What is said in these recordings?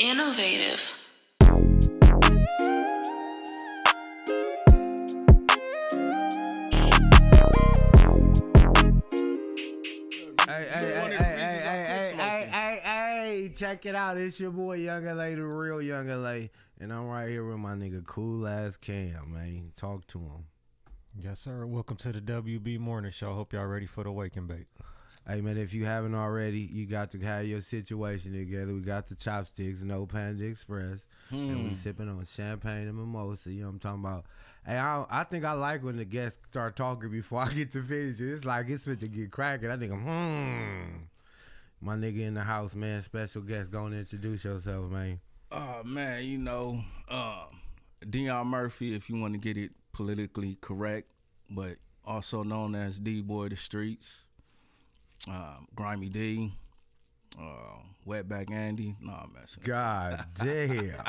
Innovative. Hey, check it out. It's your boy Young LA, the real Young LA. And I'm right here with my nigga Cool Ass Cam, man. Talk to him. Yes, sir. Welcome to the WB Morning Show. Hope y'all ready for the wake and bake. Hey, man, if you haven't already, you got to have your situation together. We got the chopsticks, No Panda Express. And we sipping on champagne and mimosa. You know what I'm talking about? Hey, I think I like when the guests start talking before I get to finish it. It's like it's fit to get cracking. I think my nigga in the house, man. Special guest. Go and introduce yourself, man. Oh, man, DEON Murphy, if you want to get it politically correct, but also known as D-Boy of the Streets, Grimy D, Wetback Andy. Nah, I'm messing. God damn.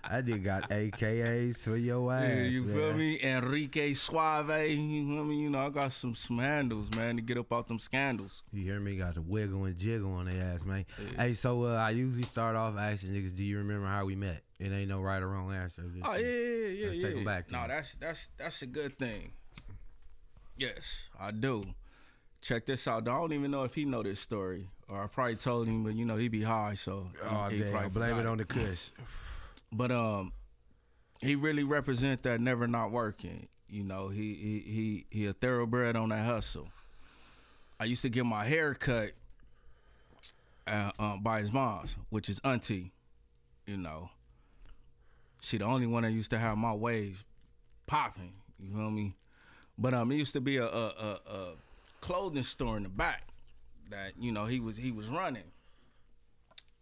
I did got AKAs for your ass. Yeah, you man. feel me? Enrique Suave, you feel me? I got some handles, man, to get up out them scandals. You hear me? Got the wiggle and jiggle on their ass, man. Yeah. Hey, so I usually start off asking niggas, do you remember how we met? It ain't no right or wrong answer. Let's take them back. No, that's a good thing. Yes, I do. Check this out. I don't even know if he know this story, or I probably told him, but he be high, so he damn, blame it on the kush. But he really represent that never not working. He a thoroughbred on that hustle. I used to get my hair cut by his mom's, which is auntie. She the only one that used to have my waves popping. You feel me? But it used to be a clothing store in the back that he was running,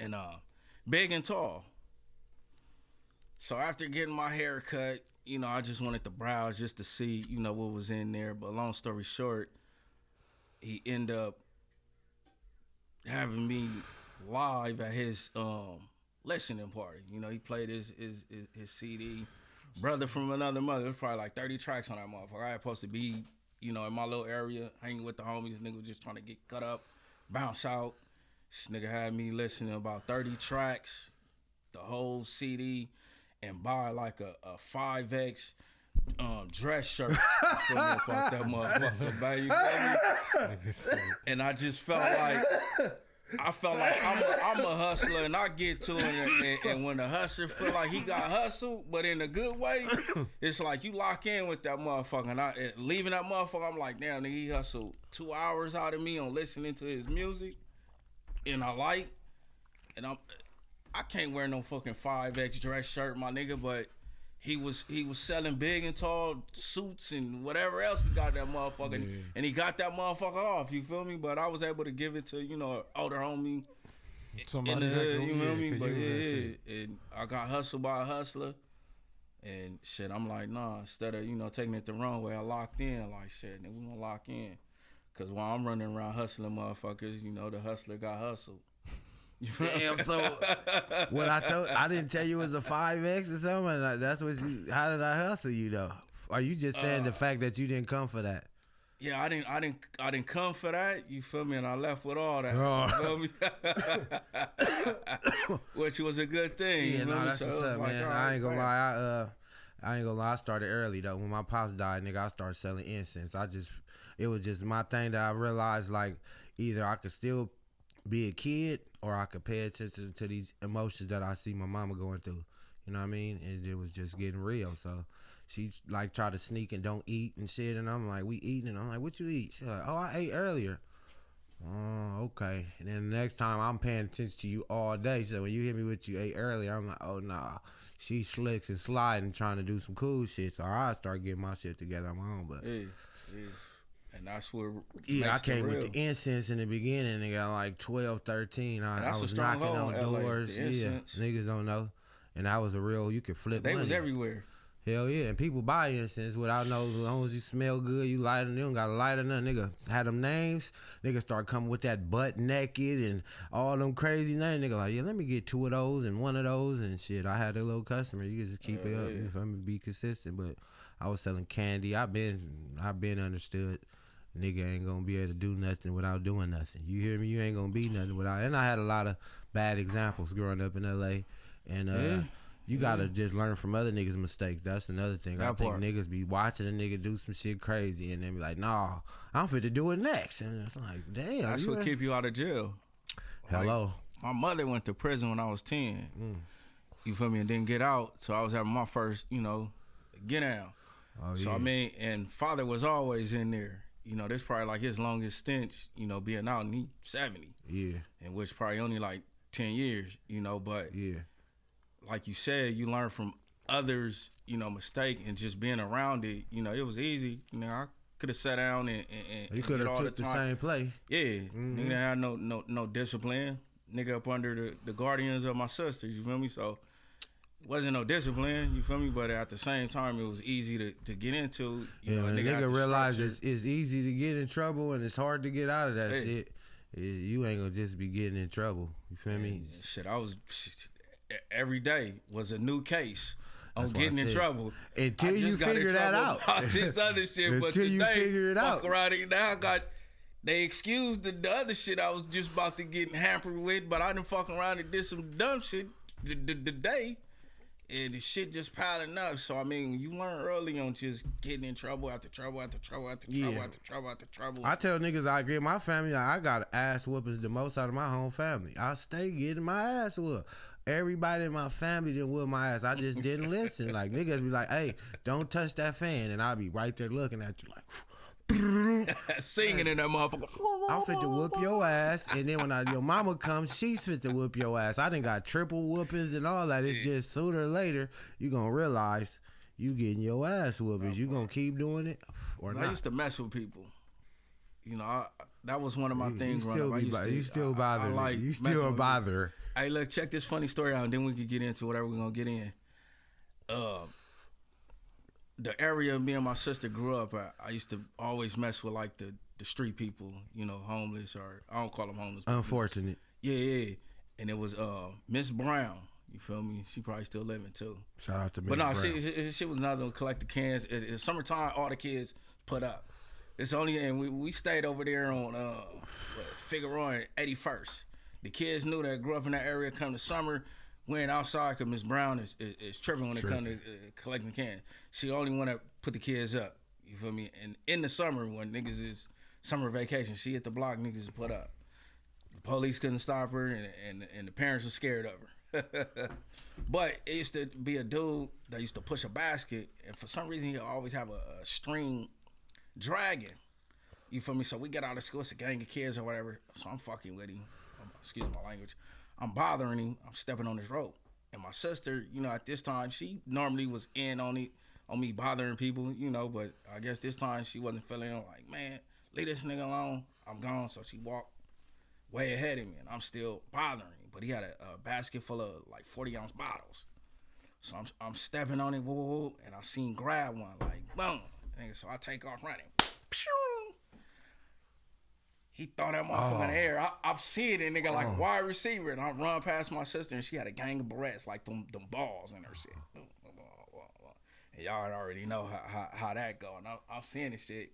and big and tall. So after getting my hair cut, I just wanted to browse just to see what was in there. But long story short, he ended up having me live at his listening party. He played his CD. Brother from Another Mother. There's probably like 30 tracks on that motherfucker. I was supposed to be in my little area, hanging with the homies. Nigga was just trying to get cut up, bounce out. This nigga had me listening to about 30 tracks, the whole CD, and buy like a 5X dress shirt. Fuck that motherfucker, baby. And I just felt like I'm a hustler, and I get to it, and when the hustler feel like he got hustled, but in a good way, it's like you lock in with that motherfucker. And leaving that motherfucker, I'm like, damn, nigga, he hustled 2 hours out of me on listening to his music, and I can't wear no fucking 5X dress shirt, my nigga, but he was selling big and tall suits and whatever else he got that motherfucker, and he got that motherfucker off. You feel me? But I was able to give it to an older homie in the hood. You know me? But and I got hustled by a hustler, and shit. I'm like, nah. Instead of taking it the wrong way, I locked in. Like shit, nigga, we gonna lock in, cause while I'm running around hustling motherfuckers, the hustler got hustled. Damn, so what I didn't tell you it was a 5X or something. That's what how did I hustle you though? Are you just saying the fact that you didn't come for that? Yeah, I didn't come for that. You feel me? And I left with all that. Oh. You feel me? Which was a good thing. Yeah, no, that's so what's up, like, man. I ain't gonna lie. I ain't gonna lie. I started early though. When my pops died, nigga, I started selling incense. It was just my thing that I realized, like, either I could still be a kid or I could pay attention to these emotions that I see my mama going through. You know what I mean? And it was just getting real. So she like tried to sneak and don't eat and shit. And I'm like, we eating? And I'm like, what you eat? She's like, oh, I ate earlier. Oh, okay. And then the next time I'm paying attention to you all day. So when you hit me with you ate earlier, I'm like, oh, nah. She slicks and sliding trying to do some cool shit. So I start getting my shit together on my own. But yeah. And that's where I came with the incense in the beginning. Nigga, like 12, 13. I was knocking on doors. Yeah, niggas don't know. And that was a real, you could flip money. They was everywhere. Hell yeah. And people buy incense without know, as long as you smell good, you light it. You don't got to light it. Nigga had them names. Nigga start coming with that butt naked and all them crazy names. Nigga like, yeah, let me get 2 of those and 1 of those and shit. I had a little customer. You could just keep it up. Yeah. If I'm be consistent. But I was selling candy. I've been understood. Nigga ain't gonna be able to do nothing without doing nothing. You hear me? You ain't gonna be nothing without. And I had a lot of bad examples growing up in LA. And you gotta just learn from other niggas' mistakes. That's another thing. I think niggas be watching a nigga do some shit crazy and then be like, nah, I'm fit to do it next. And it's like, damn. That's what keep you out of jail. Hello. Like, my mother went to prison when I was 10. You feel me? And didn't get out. So I was having my first, get down. Oh, so yeah. I mean, and father was always in there. This probably like his longest stint, being out, and he 70. Yeah. And which probably only like 10 years, but yeah, like you said, you learn from others, mistake, and just being around it, it was easy. I could have sat down and you could have took the same play. Yeah. Nigga didn't have no discipline. Nigga up under the guardians of my sisters, you feel me? So wasn't no discipline, you feel me? But at the same time, it was easy to get into. Nigga realize it's easy to get in trouble and it's hard to get out of that shit. You ain't gonna just be getting in trouble. You feel me? Shit, every day was a new case on getting in trouble. Until you figure that out. This other shit, but today, you figure it out. Around it, now they excused the other shit I was just about to get hampered with, but I done fuck around and did some dumb shit the day. And the shit just piling up. So, I mean, you learn early on just getting in trouble after trouble after trouble after trouble after trouble after trouble. I tell niggas I get my family, I got ass whoopings the most out of my whole family. I stay getting my ass whooped. Everybody in my family didn't whoop my ass. I just didn't listen. Like, niggas be like, hey, don't touch that fan. And I'll be right there looking at you like, singing in that motherfucker. I'm fit to whoop your ass, and then when your mama comes, she's fit to whoop your ass. I done got triple whoopings and all that. It's just sooner or later you gonna realize you getting your ass whoopings. You gonna keep doing it or not? I used to mess with people. That was one of my things. You still bother. Like you still a bother. Hey, look, check this funny story out, and then we can get into whatever we're gonna get in. The area me and my sister grew up at, I used to always mess with like the street people, homeless, or I don't call them homeless. Unfortunate. Yeah. And it was Miss Brown. You feel me? She probably still living too. Shout out to Miss Brown. But no, she was another one collect the cans. It's summertime, all the kids put up. It's only, and we stayed over there on Figueroa and 81st. The kids knew that grew up in that area. Come to summer, went outside because Miss Brown is tripping when it comes to collecting cans. She only want to put the kids up. You feel me? And in the summer, when niggas is summer vacation, she hit the block, niggas is put up. The police couldn't stop her, and the parents were scared of her. But it used to be a dude that used to push a basket, and for some reason, he'll always have a string dragging. You feel me? So we get out of school, it's a gang of kids or whatever. So I'm fucking with him. Excuse my language. I'm bothering him. I'm stepping on his rope. And my sister, at this time, she normally was in on me bothering people, but I guess this time she wasn't feeling it. Like, man, leave this nigga alone. I'm gone. So she walked way ahead of me, and I'm still bothering him. But he had a basket full of like 40-ounce bottles. So I'm stepping on it, whoa, and I seen grab one, like, boom. So I take off running. Pew! He throw that motherfucker in the air. I'm seeing it, nigga, like wide receiver, and I run past my sister, and she had a gang of barrettes, like them balls in her shit. And y'all already know how that go. And I'm seeing this shit.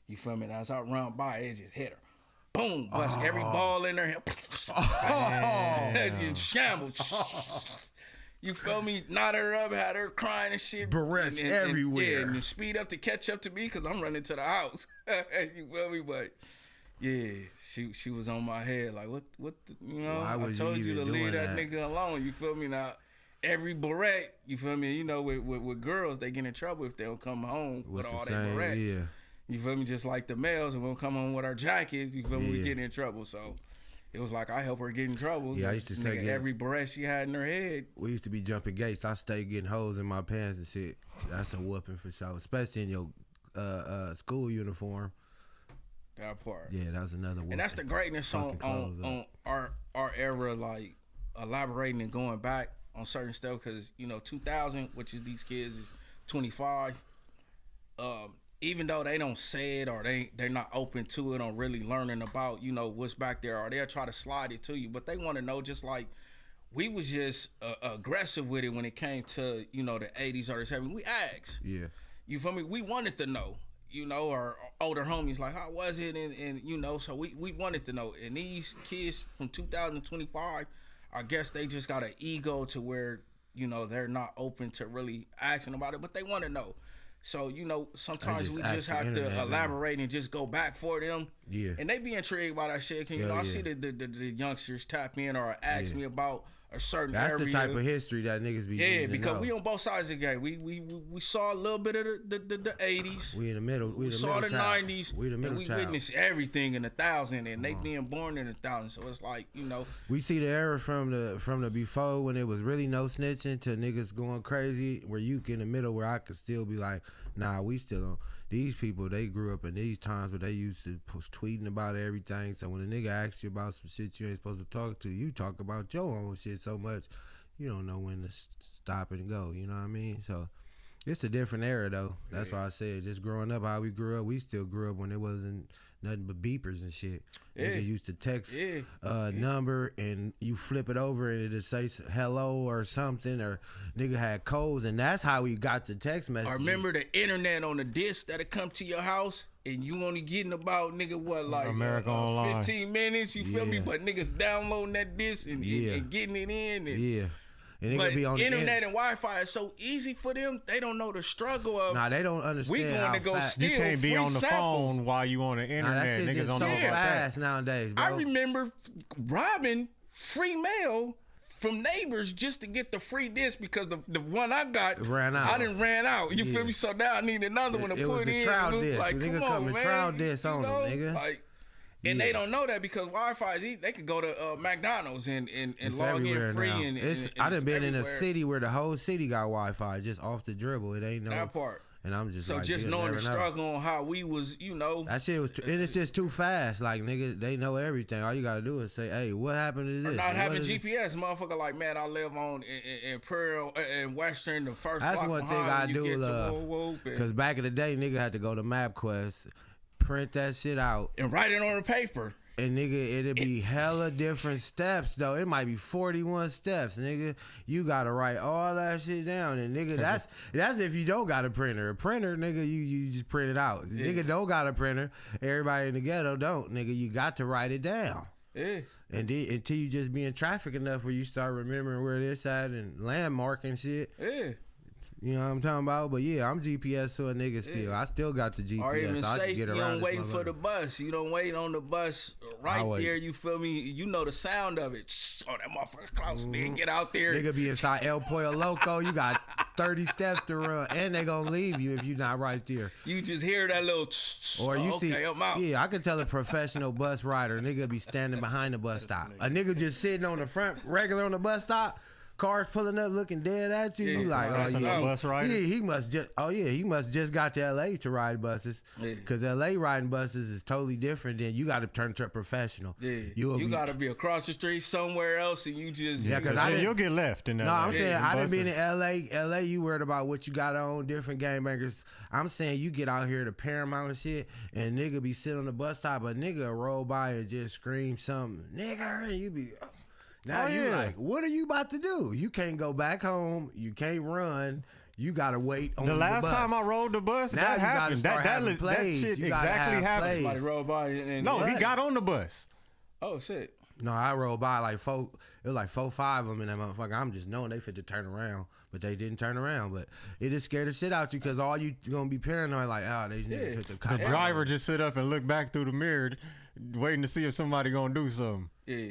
You feel me? And as I run by, it just hit her. Boom! Bust every ball in her head. And shambles. You feel me? Knot her up, had her crying and shit. Barrettes everywhere. And speed up to catch up to me because I'm running to the house. You feel me? But yeah, she was on my head like, what the, I told you to leave that nigga alone. You feel me? Now, every barrette, you feel me? With girls, they get in trouble if they don't come home with all their barrettes. Yeah. You feel me? Just like the males, and we'll come home with our jackets. You feel me? We get in trouble. So it was like I help her get in trouble. Yeah, I used to say every barrette she had in her head. We used to be jumping gates. I stayed getting holes in my pants and shit. That's a whooping for sure, especially in your school uniform. That part. Yeah, that's another one. And that's the greatness on our era, like elaborating and going back on certain stuff, because 2000, which is these kids is 25. Even though they don't say it or they're not open to it or really learning about what's back there, or they'll try to slide it to you, but they want to know, just like we was just aggressive with it when it came to the 80s or the 70s. We asked. Yeah. You feel me? We wanted to know. Our older homies, like, how was it? And so we wanted to know. And these kids from 2025, I guess they just got an ego to where, you know, they're not open to really asking about it, but they want to know. So, you know, sometimes we just have to elaborate and just go back for them. Yeah. And they be intrigued by that shit. I see the youngsters tap in or ask me about a certain area. That's the type of history that niggas be. Yeah, because we on both sides of the game. We saw a little bit of the 80s. We in the middle. We saw the 90s. We the middle and we witnessed everything in the 1000s, and they being born in the 1000s. So it's like, you know, we see the era from the before when it was really no snitching to niggas going crazy. Where you in the middle, where I could still be like, nah, we still on. These people, they grew up in these times where they used to post tweeting about everything. So when a nigga asks you about some shit you ain't supposed to talk to, you talk about your own shit so much, you don't know when to stop and go. You know what I mean? So it's a different era, though. That's why I said, just growing up how we grew up, we still grew up when it wasn't nothing but beepers and shit. Niggas used to text number and you flip it over and it'd say hello or something, or nigga had codes, and that's how we got the text message. I remember the internet on the disc that'd come to your house and you only getting about, nigga, what, like America Online. 15 minutes, you feel me? But niggas downloading that disc and getting it in. And, and but be on internet and Wi-Fi is so easy for them. They don't know the struggle of. Nah, they don't understand. We going to go steal. You can't be on the samples. phone while you on the internet. Nah, that shit Niggas just don't so know about fast that. nowadays, bro. I remember robbing free mail from neighbors just to get the free disc because the one I got ran out. I didn't ran out. You feel me? So now I need another one to it put was the in. trial disc. Like, Nigga come on, man. trial disc on them, nigga. Like, and they don't know that because Wi-Fi is they could go to McDonald's and log in free. Now. And I done been in a everywhere. city where the whole city got Wi-Fi just off the dribble. It ain't no That part. And I'm just so like, just knowing the struggle on how we was, you know, that shit was, and it's just too fast. Like, nigga, they know everything. All you gotta do is say, hey, what happened to this? Not having GPS, motherfucker. Like, man, I live on in Prairie in Western, the first. That's block one thing I do. Because back in the day, nigga had to go to MapQuest, print that shit out, and write it on the paper. And nigga, it'll be hella different steps though. It might be 41 steps, nigga. You gotta write all that shit down. And nigga, that's if you don't got a printer. A printer, nigga, you just print it out. Yeah. Nigga don't got a printer. Everybody in the ghetto don't. Nigga, you got to write it down. Yeah. And then, until you just be in traffic enough where you start remembering where this at and landmark and shit. Yeah. You know what I'm talking about? But yeah, I'm GPS to a nigga still. Yeah. I still got the GPS. Or even so safe, you don't wait for the bus. You don't wait on the bus right there. You feel me? You know the sound of it. Oh, that motherfucker close. Then get out there. Nigga be inside El Pollo Loco. You got 30 steps to run. And they gonna leave you if you not right there. You just hear that little or you see, I'm out. Yeah, I can tell a professional bus rider. Nigga be standing behind the bus stop. A nigga just sitting on the front, regular on the bus stop. Cars pulling up, looking dead at you. You like, oh yeah, bus rider? He must just got to LA to ride buses. Because LA riding buses is totally different. Than you got to turn to a professional. Yeah, you got to be across the street somewhere else, and you just you'll get left in LA. No, I'm saying I done been in LA. LA, you worried about what you got on, different gangbangers. I'm saying you get out here to Paramount and shit, and nigga be sitting on the bus stop, a nigga roll by and just scream something, nigga, and you be. Now you like, what are you about to do? You can't go back home. You can't run. You gotta wait on the bus. The last time I rode the bus, now that happened. That shit exactly happened. Somebody rolled by and no, he got on the bus. Oh shit. No, I rolled by like four. It was like 4, 5 of them in that motherfucker. I'm just knowing they fit to turn around, but they didn't turn around. But it just scared the shit out you because all you gonna be paranoid like, oh, these niggas fit to cop. The driver just sit up and look back through the mirror, waiting to see if somebody gonna do something. Yeah.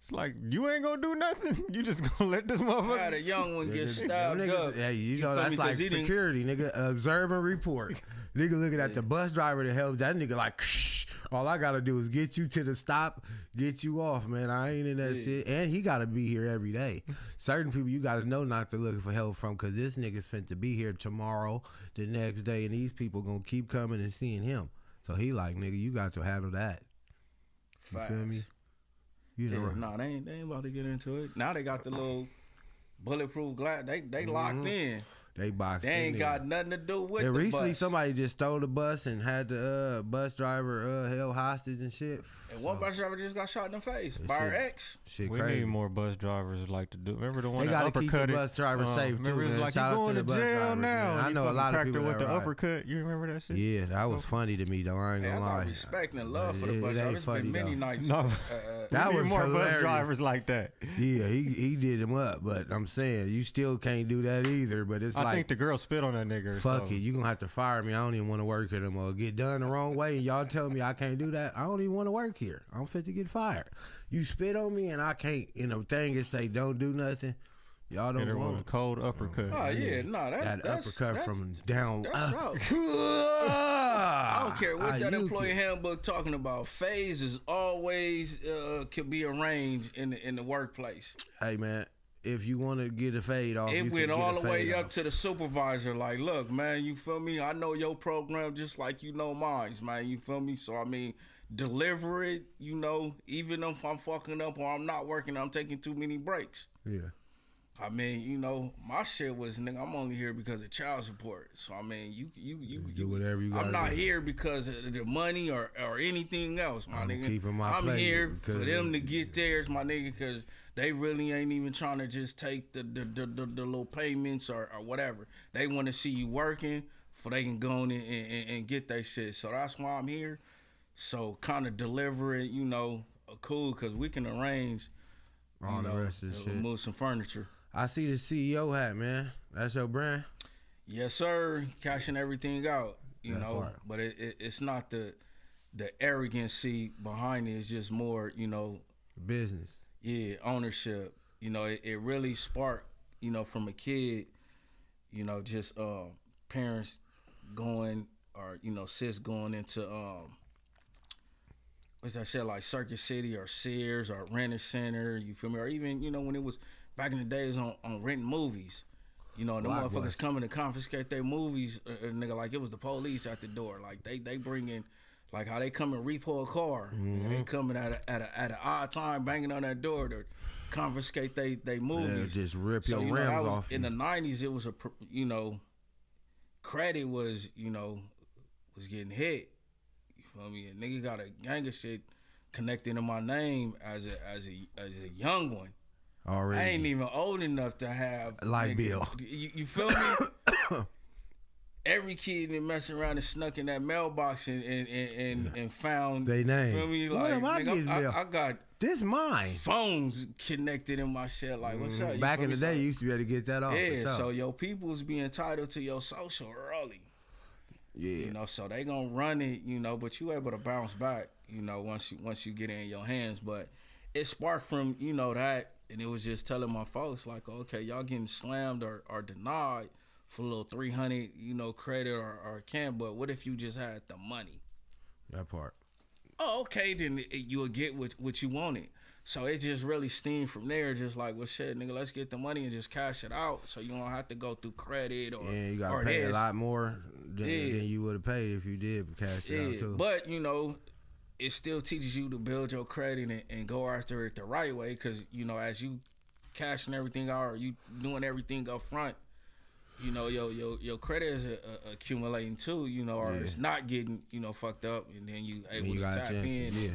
It's like, you ain't gonna do nothing. You just gonna let this motherfucker. Had a young one get stabbed up. Yeah, you know that's like security, nigga. Observe and report. Nigga looking at the bus driver to help. That nigga like, shh. All I gotta do is get you to the stop, get you off, man. I ain't in that shit. And he gotta be here every day. Certain people you gotta know not to look for help from, cause this nigga's finna be here tomorrow, the next day, and these people gonna keep coming and seeing him. So he like, nigga, you got to handle that. You feel me? You know, nah, they ain't about to get into it. Now they got the little bulletproof glass. They locked in. They boxed in. They ain't got nothing to do with the recently bus. Somebody just stole the bus and had the bus driver held hostage and shit. one bus driver just got shot in the face by her ex. Shit We crazy. need more bus drivers like to do. Remember the one They that gotta keep the uppercutted? bus drivers safe too. Remember it was Man. like Shout you out going to to the bus jail drivers, now. man. I and know he a lot of fucking people cracked her with that the ride. uppercut. You remember that shit? Yeah, that was funny to me though. I ain't Hey, I gonna got lie. respect and love for the Yeah, bus it drivers. ain't It's been funny, many though. nights. No. That We need was more hilarious. bus drivers like that. Yeah, he did him up, but I'm saying you still can't do that either. But it's I like, think the girl spit on that nigga. Or fuck something. it, you gonna have to fire me. I don't even want to work here no more. Get done the wrong way, and y'all tell me I can't do that. I don't even want to work here. I'm fit to get fired. You spit on me, and I can't. And the thing is, say don't do nothing. Y'all Hit don't her with a want. cold uppercut. Oh yeah, no, That that's uppercut from down. That's out. I don't care what that employee handbook talking about. Phase is always could be arranged in the workplace. Hey man, if you want to get a fade off, It you went can get all a the way fade up off. to the supervisor. Like, look, man, you feel me? I know your program just like you know mine, man. You feel me? So I mean, deliver it. You know, even if I'm fucking up or I'm not working, I'm taking too many breaks. Yeah. I mean, you know, my shit was, nigga, I'm only here because of child support. So, I mean, you do whatever you gotta I'm not do. here because of the money or anything else, my I'm nigga. keeping my I'm plate here for because them of- to get theirs, my nigga, because they really ain't even trying to just take the little payments or whatever. They want to see you working for they can go in and get their shit. So, that's why I'm here. So, kind of deliver it, you know, cool, because we can arrange, All you the know, rest of the shit. move some furniture. I see the CEO hat, man. That's your brand. Yes, sir. Cashing everything out, you That know. part. But it's not the arrogancy behind it. It's just more, you know, Business. yeah, ownership. You know, it really sparked, you know, from a kid, you know, just parents going or, you know, sis going into what's that shit like Circuit City or Sears or Renter Center, you feel me? Or even, you know, when it was back in the days on renting movies. You know, the motherfuckers Blockbuster. coming to confiscate their movies, nigga, like it was the police at the door. Like they bring in, like how they come and repo a car. And they coming at an odd time, banging on that door to confiscate they movies. just rip So, your you know, that rims was, off in you. the 90s, it was you know, credit was, you know, was getting hit. You feel me? A nigga got a gang of shit connected to my name as a young one. Already. I ain't even old enough to have Light nigga, bill. You feel me? Every kid that messing around and snuck in that mailbox and found They name. Feel me? What Like, am I nigga, getting mail? I got This mine. phones connected in my shit. Like, what's up? You Back feel in me? the day, So- you used to be able to get that off. for yeah. sure. So your people's be entitled to your social early. Yeah. You know, so they gonna run it, you know, but you able to bounce back, you know, once you get it in your hands. But it sparked from, you know, that, and it was just telling my folks, like, okay, y'all getting slammed or denied for a little 300, you know, credit or can, but what if you just had the money? That part. Oh, okay, then you'll get what you wanted. So it just really steamed from there, just like, well, shit, nigga, let's get the money and just cash it out, so you don't have to go through credit or And you got or to pay a this. lot more than Yeah. you would have paid if you did cash it out Yeah, too. but you know, it still teaches you to build your credit and go after it the right way, because you know, as you cashing everything out or you doing everything up front, you know, your credit is accumulating too, you know, or Yeah. it's not getting, you know, fucked up, and then you able you to got a tap chance to- in yeah.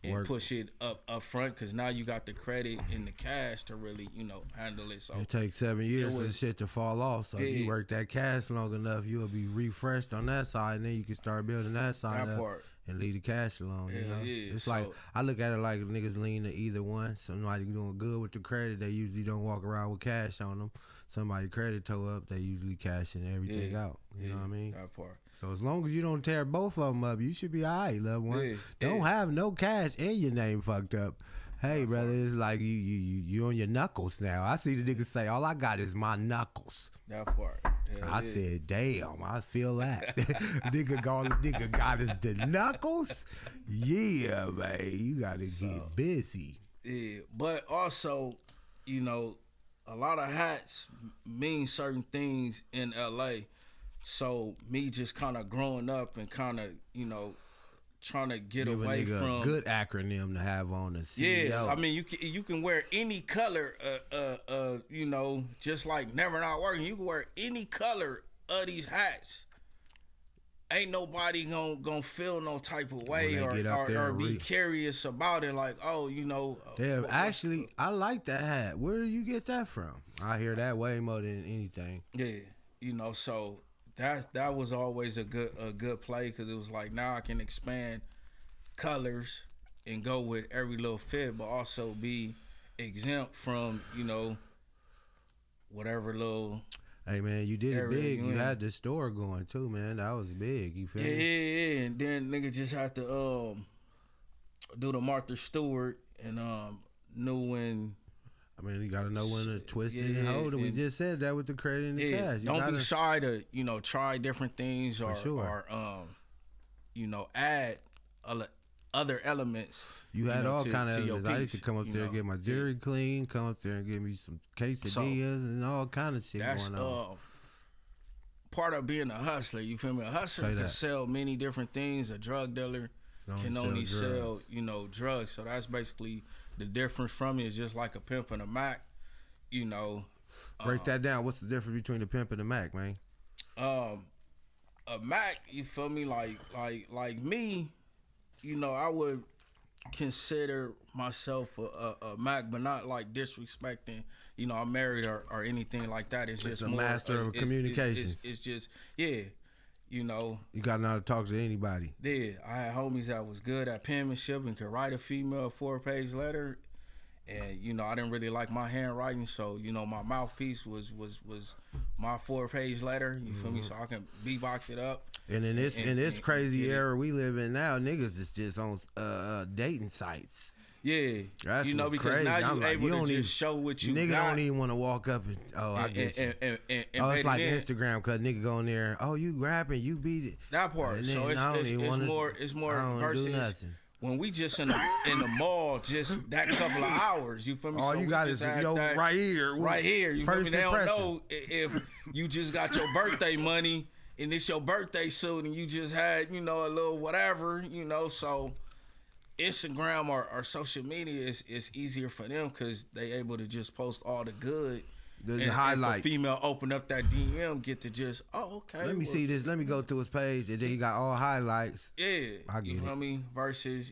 and Work. push it up front, because now you got the credit and the cash to really, you know, handle it. So It takes 7 years for the was- shit to fall off. So if you Yeah. work that cash long enough, you'll be refreshed on that side, and then you can start building that side that up part. and leave the cash alone. You Hell know? yeah. It's So- like I look at it like niggas lean to either one. Somebody doing good with the credit, they usually don't walk around with cash on them. Somebody credit toe up, they usually cashing everything Yeah. out. You know what I mean? That part. So as long as you don't tear both of them up, you should be all right, loved one. Yeah, Don't yeah. have no cash and your name fucked up. Hey, brother, it's like you on your knuckles now. I see the niggas say, all I got is my knuckles. That part. Hell I yeah. said, damn, I feel that. nigga got his the knuckles? Yeah, man, you gotta get busy. Yeah, but also, you know, a lot of hats mean certain things in LA. So me just kind of growing up and kind of, you know, trying to get Give a away nigga from a good acronym to have on the CEO. Yeah, I mean you can wear any color, you know, just like never not working. You can wear any color of these hats, ain't nobody gonna feel no type of way When they get up there or and be curious about it. Like, oh, you know. Damn, actually, I like that hat. Where do you get that from? I hear that way more than anything. Yeah, you know. So that was always a good play because it was like now I can expand colors and go with every little fit, but also be exempt from whatever little. Hey man, you did it big. You in. had the store going too, man. That was big. You feel Yeah, me? yeah. And then nigga just had to do the Martha Stewart and knew when. I mean, you gotta know when to twist it and hold it. We just said that with the credit and the cash. Don't be shy to try different things or add other elements. You had all kind of elements. I used to piece, come up there and get my jewelry clean, come up there and give me some quesadillas and all kind of shit going on. Part of being a hustler, you feel me? A hustler can sell many different things. A drug dealer can only sell, drugs. So that's basically the difference from it. Is just like a pimp and a Mac, Break that down. What's the difference between the pimp and the Mac, man? A Mac, you feel me? Like me, I would consider myself a Mac, but not like disrespecting. I'm married or anything like that. It's just a more, master of communications. It's just you got to know how to talk to anybody. Yeah, I had homies that was good at penmanship and could write a female 4-page letter, and I didn't really like my handwriting, so my mouthpiece was my 4-page letter. You feel me? So I can beatbox it up. And in this crazy era we live in now, niggas is just on dating sites. Yeah, that's because crazy. now you able to just show what you nigga got. Don't even want to walk up and I get you. And it's like Instagram, cause nigga go in there. Oh, you rapping, you beat it. That part. So it's more versus when we just in the mall, just that couple of hours. You feel me? All so you got is right here. Right here. You feel me? They impression. don't know if you just got your birthday money and it's your birthday suit and you just had a little whatever. So. Instagram or social media is easier for them because they able to just post all the good. The highlights. And for female open up that DM, get to just okay. Let me see this. Let me go to his page, and then he got all highlights. Yeah, I get you know it. what I mean? Versus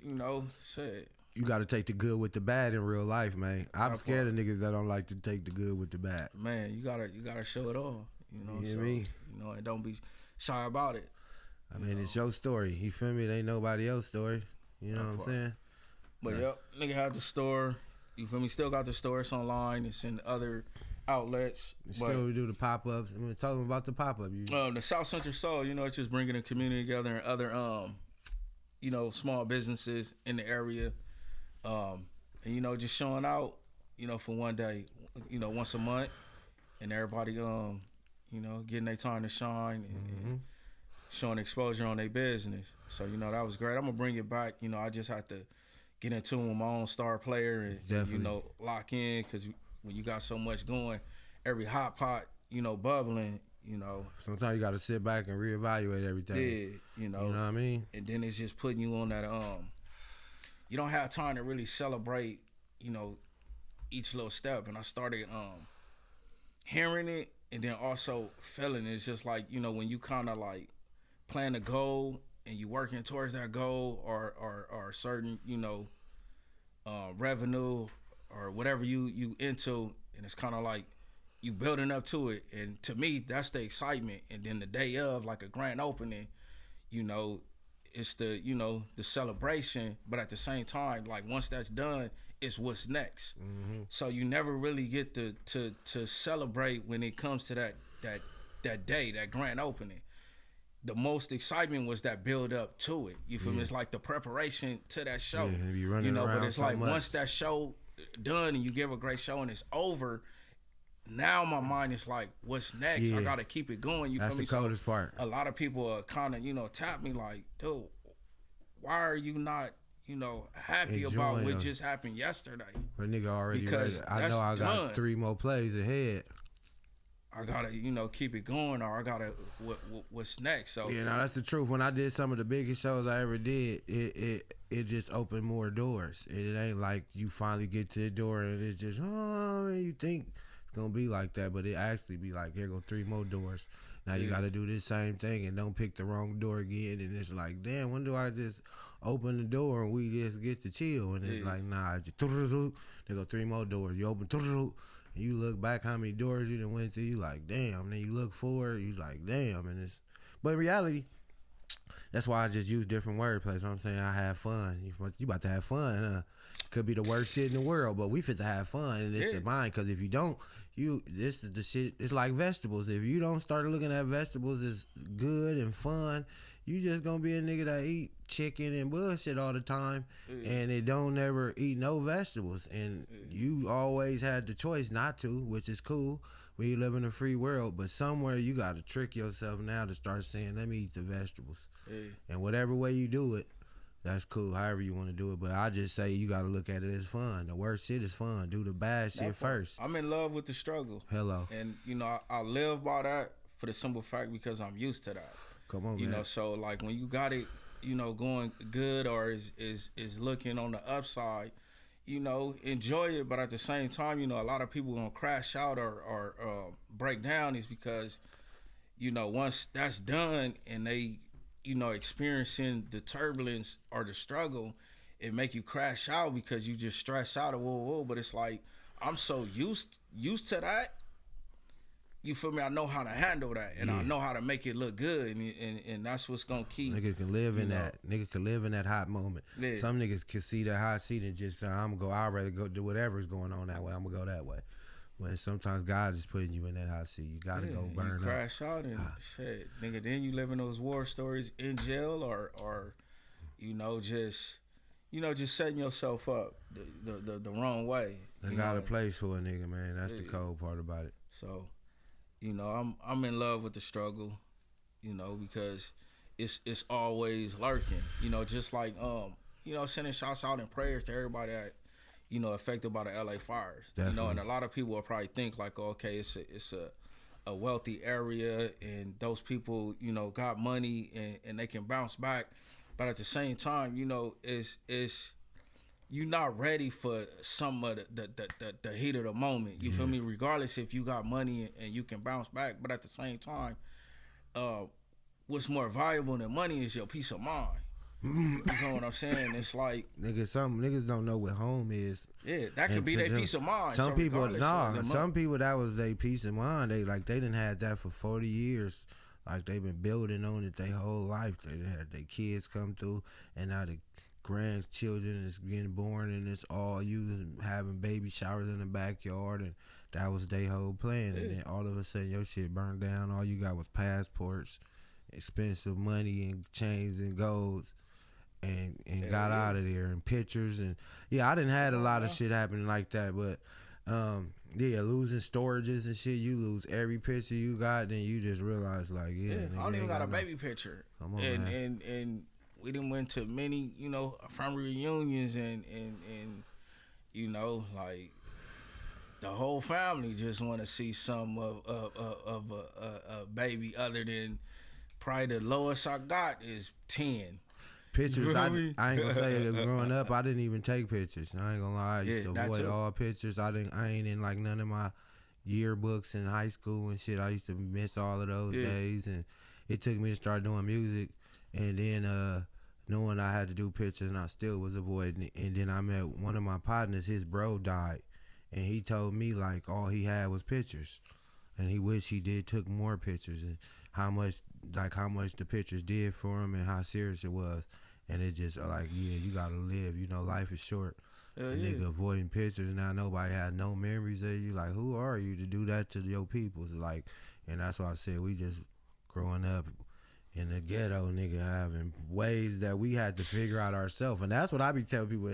shit. You got to take the good with the bad in real life, man. I'm scared of niggas that don't like to take the good with the bad. Man, you gotta show it all. You know what I mean? And don't be shy about it. I mean, it's your story. You feel me? It ain't nobody else's story. You know what I'm saying? But yep, nigga had the store. You feel me? Still got the store. It's online. It's in other outlets. Still we do the pop-ups. I mean, talking about the pop-up. The South Central Soul, it's just bringing the community together and other, small businesses in the area. And, just showing out, for one day, once a month. And everybody, getting their time to shine and showing exposure on their business. So, that was great. I'm going to bring it back. I just had to get into with my own star player and lock in because when you got so much going, every hot pot, bubbling, Sometimes you got to sit back and reevaluate everything. Yeah, You know what I mean? And then it's just putting you on that, you don't have time to really celebrate, each little step. And I started hearing it and then also feeling it. It's just like, when you kind of like plan a goal and you working towards that goal or certain, revenue or whatever you into, and it's kind of like you building up to it. And to me, that's the excitement. And then the day of, like a grand opening, it's the celebration. But at the same time, like once that's done, it's what's next. So you never really get to celebrate when it comes to that day, that grand opening. The most excitement was that build up to it. You feel me? It's like the preparation to that show. Yeah, you running around but it's so like much. Once that show done and you give a great show and it's over, now my mind is like, what's next? Yeah. I gotta keep it going. You That's feel me? the coldest part. A lot of people kind of tap me like, dude, why are you not happy about what just happened yesterday? But nigga already Because ready. I know I got 3 more plays ahead. I gotta, keep it going, or I gotta, what's next? So that's the truth. When I did some of the biggest shows I ever did, it just opened more doors. It ain't like you finally get to the door and it's just, you think gonna be like that, but it actually be like, here go 3 more doors. Now you gotta do this same thing and don't pick the wrong door again. And it's like, damn, when do I just open the door and we just get to chill? And it's like, nah, just there go 3 more doors. You open, and you look back how many doors you done went through. You like, damn. Then you look forward, you like, damn. And it's, but in reality, that's why I just use different wordplay. So I'm saying I have fun. You about to have fun, huh? Could be the worst shit in the world, but we fit to have fun, and it's in mind. Because if you don't, this is the shit. It's like vegetables. If you don't start looking at vegetables as good and fun, you just gonna be a nigga that eat chicken and bullshit all the time, and it don't ever eat no vegetables. And you always had the choice not to, which is cool. We live in a free world, but somewhere you got to trick yourself now to start saying, let me eat the vegetables. And whatever way you do it, that's cool, however you want to do it. But I just say you got to look at it as fun. The worst shit is fun. Do the bad shit first. I'm in love with the struggle. Hello. And, you know, I live by that for the simple fact because I'm used to that. Come on, you man. know, so, like, when you got it, you know, going good or is looking on the upside, you know, enjoy it. But at the same time, you know, a lot of people gonna crash out or break down is because, you know, once that's done and they, you know, experiencing the turbulence or the struggle, it make you crash out because you just stress out. Whoa. But it's like, I'm so used to that. You feel me? I know how to handle that, and I know how to make it look good, and that's what's gonna keep. Niggas can live in that. Niggas can live in that hot moment. Yeah. Some niggas can see the hot seat and just say, I'd rather go do whatever's going on that way. I'm gonna go that way. When sometimes God is putting you in that hot seat, you gotta go burn you crash out and shit, nigga. Then you live in those war stories in jail or, you know, just setting yourself up the wrong way. They got a place for a nigga, man. That's the cold part about it. So. You know, I'm in love with the struggle, you know, because it's always lurking. You know, just like you know, sending shouts out and prayers to everybody that, you know, affected by the LA fires. Definitely. You know, and a lot of people will probably think like, okay, it's a wealthy area and those people, you know, got money and they can bounce back. But at the same time, you know, it's you're not ready for some of the heat of the moment. You feel me? Regardless if you got money and you can bounce back, but at the same time, what's more valuable than money is your peace of mind. You know what I'm saying? It's like some niggas don't know what home is. Yeah, that could be their peace of mind. Some people, some people that was their peace of mind. They didn't have that for 40 years. Like they've been building on it their whole life. They had their kids come through, and now the grandchildren is getting born, and it's all you having baby showers in the backyard, and that was their whole plan. And then all of a sudden your shit burned down. All you got was passports, expensive money and chains and golds, and got out of there, and pictures. And I didn't had a lot of shit happening like that, but losing storages and shit. You lose every picture you got, then you just realize like I don't even got a baby picture. Come on, man. And we done went to many, you know, family reunions and you know, like the whole family just want to see some of a baby other than probably the lowest I got is 10. Pictures, I ain't gonna say that growing up, I didn't even take pictures. I ain't gonna lie, I used to avoid all pictures. I ain't in like none of my yearbooks in high school and shit. I used to miss all of those days, and it took me to start doing music, and then knowing I had to do pictures, and I still was avoiding it. And then I met one of my partners, his bro died, and he told me like all he had was pictures, and he wished he took more pictures, and how much the pictures did for him and how serious it was. And it just like, you gotta live, you know, life is short. Nigga avoiding pictures, now nobody has no memories of you. Like, who are you to do that to your people? Like, and that's why I said we just growing up in the ghetto, nigga, having ways that we had to figure out ourselves. And that's what I be telling people,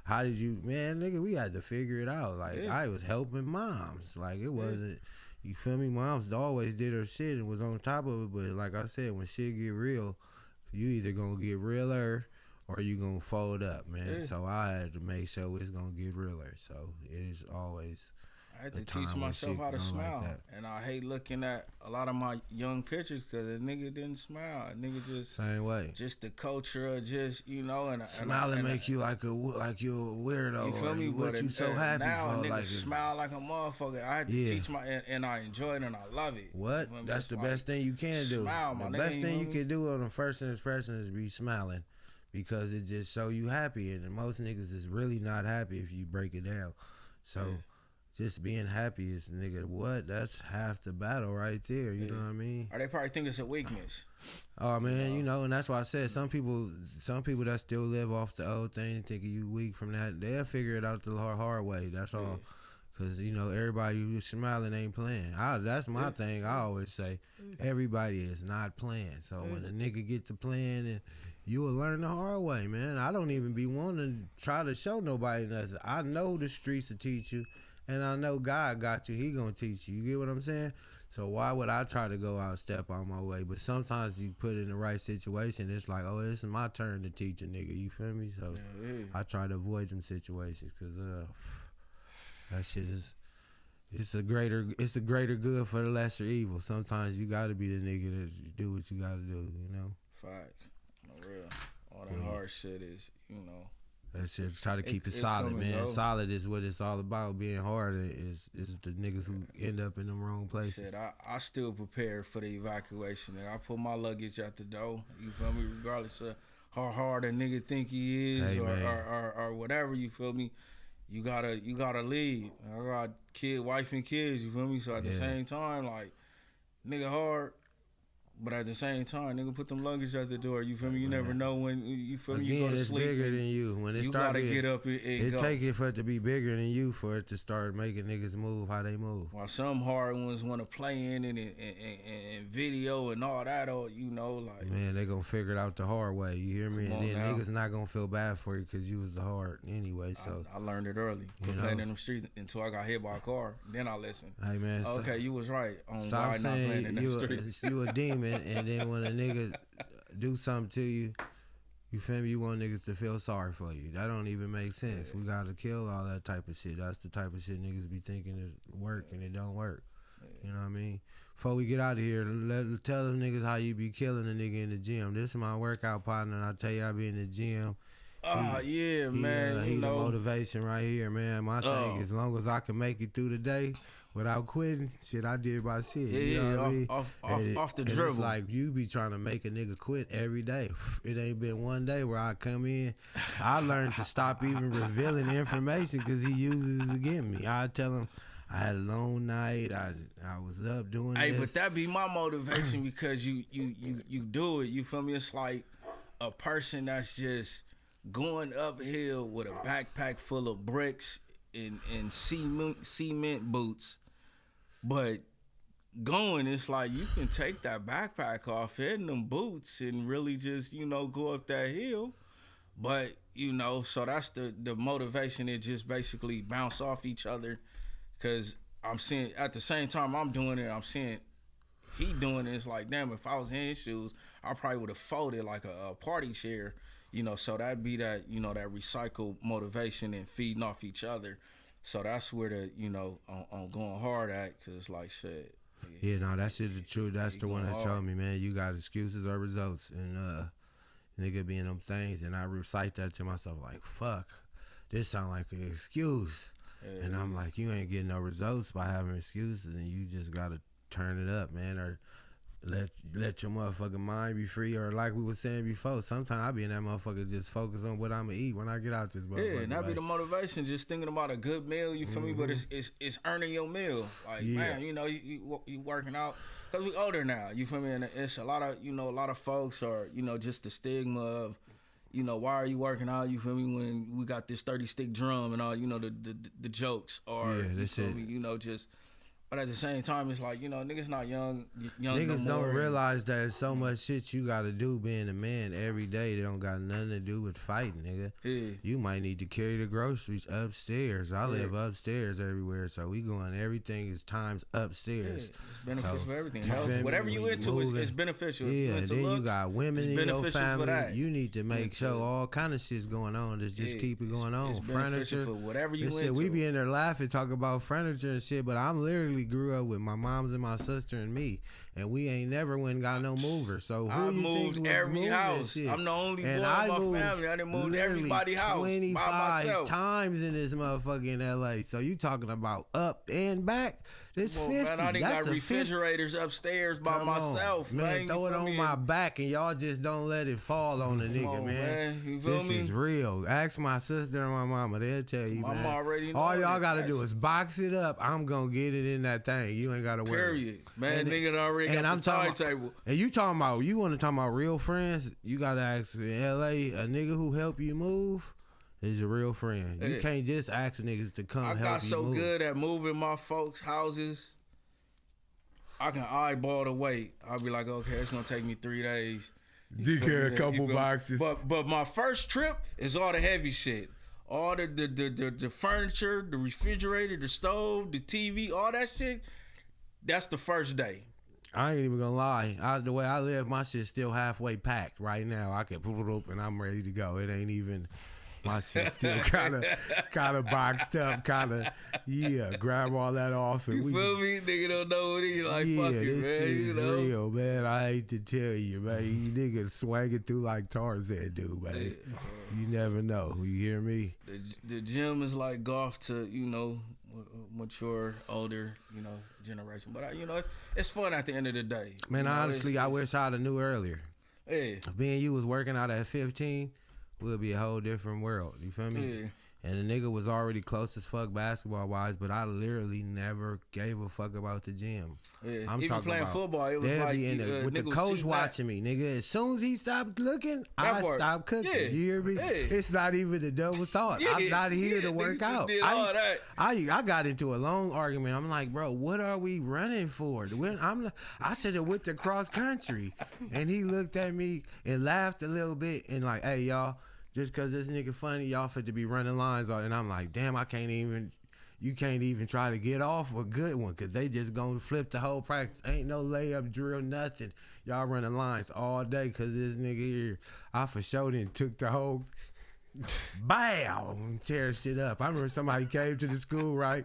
how did you, man, nigga, we had to figure it out. Like, I was helping moms. Like, it wasn't, you feel me? Moms always did her shit and was on top of it. But like I said, when shit get real, you either gonna get realer or you gonna fold up, man. So I had to make sure it's gonna get realer. So it is always I had a to time teach when myself shit how to going smile, like that. and I hate looking at a lot of my young pictures because a nigga didn't smile. A nigga Same way. just the culture of just Smiling make you like you're a weirdo. You feel me? What but you so happy now for? a nigga Like smile like a motherfucker. I had to teach and I enjoy it and I love it. what? You feel me? That's It's the like, best thing you can do. smile, my The nigga, best thing you feel me? can do on the first impression is be smiling, because it just show you happy, and most niggas is really not happy if you break it down. So. Yeah. Just being happy is, nigga, what? That's half the battle right there. You know what I mean? Or they probably think it's a weakness. Oh man, and that's why I said some people that still live off the old thing, thinking you weak from that, they'll figure it out the hard way. That's all. Cause everybody who's smiling ain't playing. That's my thing. I always say, everybody is not playing. So when a nigga get to playing, and you will learn the hard way, man. I don't even be wanting to try to show nobody nothing. I know the streets will teach you. And I know God got you. He gonna teach you. You get what I'm saying? So why would I try to go out, step on my way? But sometimes you put in the right situation, it's like, oh, this is my turn to teach a nigga. You feel me? So I try to avoid them situations, because that shit it's a greater good for the lesser evil. Sometimes you gotta be the nigga that do what you gotta do. Facts. No real. All that hard shit is, That shit, try to keep it solid, man. Solid is what it's all about. Being hard is the niggas who end up in the wrong places. Shit, I still prepare for the evacuation. I put my luggage out the door. You feel me? Regardless of how hard a nigga think he is, or whatever. You feel me? You gotta leave. I got wife and kids. You feel me? So at the same time, like, nigga hard. But at the same time, nigga, put them luggage out the door. You feel me? You never know when, you feel me, you go to it's sleep. Bigger than you. When it you start gotta get up and go. It take it for it to be bigger than you for it to start making niggas move how they move. While some hard ones want to play in it and video and all that, or like, man, they gonna figure it out the hard way. You hear me? And then niggas not gonna feel bad for you because you was the hard anyway. So I learned it early. Quit playing in them streets until I got hit by a car. Then I listened. Hey man, okay, you was right on stop why not playing in them streets. You a demon, and then when a nigga do something to you, you feel me? You want niggas to feel sorry for you. That don't even make sense. We gotta kill all that type of shit. That's the type of shit niggas be thinking is work, and it don't work. You know what I mean? Before we get out of here, tell them niggas how you be killing a nigga in the gym. This is my workout partner, and I tell you I be in the gym. Man. He the motivation right here, man. My thing, as long as I can make it through the day without quitting, shit, I did my shit. You know what I mean? Off the dribble. It's like you be trying to make a nigga quit every day. It ain't been one day where I come in. I learned to stop even revealing information because he uses it against me. I tell him I had a long night. I was up doing this. But that be my motivation because you do it. You feel me? It's like a person that's just going uphill with a backpack full of bricks and cement boots, but going, it's like you can take that backpack off and them boots and really just go up that hill. But so that's the motivation. It just basically bounce off each other, because I'm seeing at the same time I'm doing it, I'm seeing he doing it. It's like, damn, if I was in his shoes, I probably would have folded like a party chair. So that'd be that, that recycled motivation and feeding off each other. So that's where the, on going hard at, because it's like, shit. Yeah, no, that shit's the truth. That's the one that told me, man, you got excuses or results. And nigga being them things. And I recite that to myself like, fuck, this sound like an excuse. Yeah. And I'm like, you ain't getting no results by having excuses, and you just got to turn it up, man, or let your motherfucking mind be free, or like we was saying before, sometimes I be in that motherfucker just focus on what I'm gonna eat when I get out this motherfucker. Yeah, and that be the motivation, just thinking about a good meal, you feel me? But it's earning your meal. Like, man, you working out, because we older now, you feel me? And it's a lot of folks are, just the stigma of, why are you working out? You feel me? When we got this 30-stick drum and all, the jokes, or this you feel shit. me? Just But at the same time, it's like, you know, niggas not young Niggas no more. don't realize that there's so much shit you gotta do being a man every day. They don't got nothing to do with fighting, nigga. Yeah. You might need to carry the groceries upstairs. I live upstairs everywhere, so we going, everything is times upstairs. Yeah, it's beneficial for everything. you Health, feel me? whatever you into, Moving. it's beneficial. Yeah, If you and into then looks, you got women it's in your beneficial for family. that. You need to make sure all kind of shit's going on. Just keep it going on. It's beneficial Furniture, for whatever you this into. shit, we be in there laughing, talk about furniture and shit, but I literally grew up with my moms and my sister and me, and we ain't never went and got no mover. So who I you moved think was every moving house. shit? I'm the only boy in And my moved family. I done moved literally everybody's house by 25 myself. times in this motherfucking LA. So you talking about up and back? This Come on, 50. man, I done That's got a 50. refrigerators upstairs by Come on, myself, man. Throw it You feel on me? my back and y'all just don't let it fall on the nigga, on, man. man. You feel This me? is real. Ask my sister and my mama. They'll tell you, Mama man. already know All y'all that. gotta do is box it up. I'm gonna get it in that thing. You ain't gotta worry. Period. Man, And- nigga done already and got I'm the talking timetable. And you talking about, you want to talk about real friends? You gotta ask in LA, a nigga who help you move is a real friend. You Yeah. can't just ask niggas to come I help got you so move. good at moving my folks' houses. I can eyeball the weight. I'll be like, okay, it's gonna take me 3 days. You carry a You couple feel me? boxes. But my first trip is all the heavy shit. All the furniture, the refrigerator, the stove, the TV, all that shit. That's the first day. I ain't even gonna lie. The way I live, my shit's still halfway packed right now. I can pull it up and I'm ready to go. It ain't even. My shit still kind of boxed up, grab all that off and You feel me? Nigga don't know what he like. Yeah, Fuck it, this man. shit You is know? real, man. I hate to tell you, man. You niggas swanging through like Tarzan do, man. You never know. You hear me? The gym is like golf to, you know, mature, older, you know, generation. But, you know, it's fun at the end of the day. Man, You know, honestly, I wish I'd have knew earlier. Yeah. If me and you was working out at 15, we'll be a whole different world. You feel me? Yeah. And the nigga was already close as fuck basketball wise, but I literally never gave a fuck about the gym. Yeah. I'm Even talking playing about football, it was they'll like be in with the nigga was coach cheating watching me, nigga. As soon as he stopped looking, I part. stopped cooking. Yeah. You hear me? Yeah. It's not even a double thought. Yeah. I'm not here to Yeah, work niggas out. did all that. I got into a long argument. I'm like, bro, what are we running for? I said it with the cross country, and he looked at me and laughed a little bit and like, hey y'all. Just cause this nigga funny, y'all fit to be running lines on, and I'm like, damn, you can't even try to get off a good one, cause they just gonna flip the whole practice. Ain't no layup drill, nothing. Y'all running lines all day, cause this nigga here, I for sure done took the whole, bow, and tear shit up. I remember somebody came to the school, right?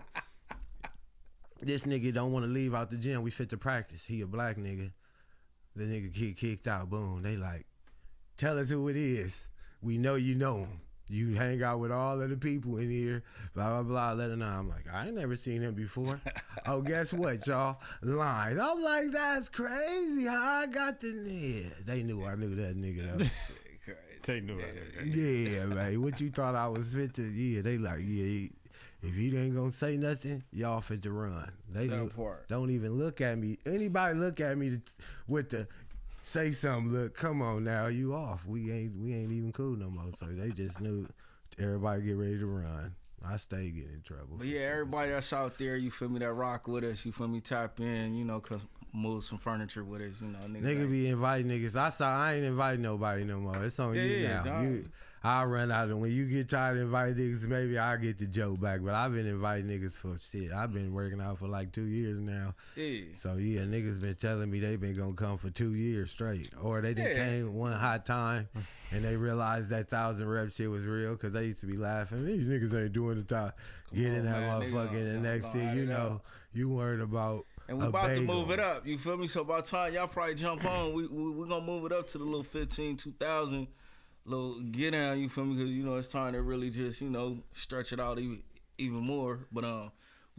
This nigga don't want to leave out the gym. We fit to practice. He a black nigga. The nigga get kicked out. Boom. They like, tell us who it is. We know you know him. You hang out with all of the people in here, blah, blah, blah, let him know. I'm like, I ain't never seen him before. Oh, guess what, y'all? Lines. I'm like, that's crazy how I got the... Yeah, they knew I knew that nigga, though. They knew it. Yeah, man. What you thought I was fit to... Yeah, they like, yeah, if he ain't gonna say nothing, y'all fit to run. They don't even look at me. Anybody look at me with the... Say something, look, come on now, you off. We ain't even cool no more. So they just knew everybody get ready to run. I stay getting in trouble. But yeah, everybody that's out there, you feel me, that rock with us, you feel me, tap in, you know, move some furniture with us, you know. Nigga be inviting niggas. I ain't inviting nobody no more. It's on you now. Dog. I'll run out, and when you get tired of inviting niggas, maybe I'll get the joke back. But I've been inviting niggas for shit. I've been working out for like 2 years now. Yeah. So yeah, niggas been telling me they been gonna come for 2 years straight. Or they done came one hot time and they realized that 1,000 rep shit was real, because they used to be laughing. These niggas ain't doing the time. Get in that motherfucker, and the next thing you know, you worried about. And we about to move it up, you feel me? So by the time y'all probably jump on, we gonna move it up to the little 15, 2,000 little get down, you feel me? Because, you know, it's time to really just, you know, stretch it out even more. But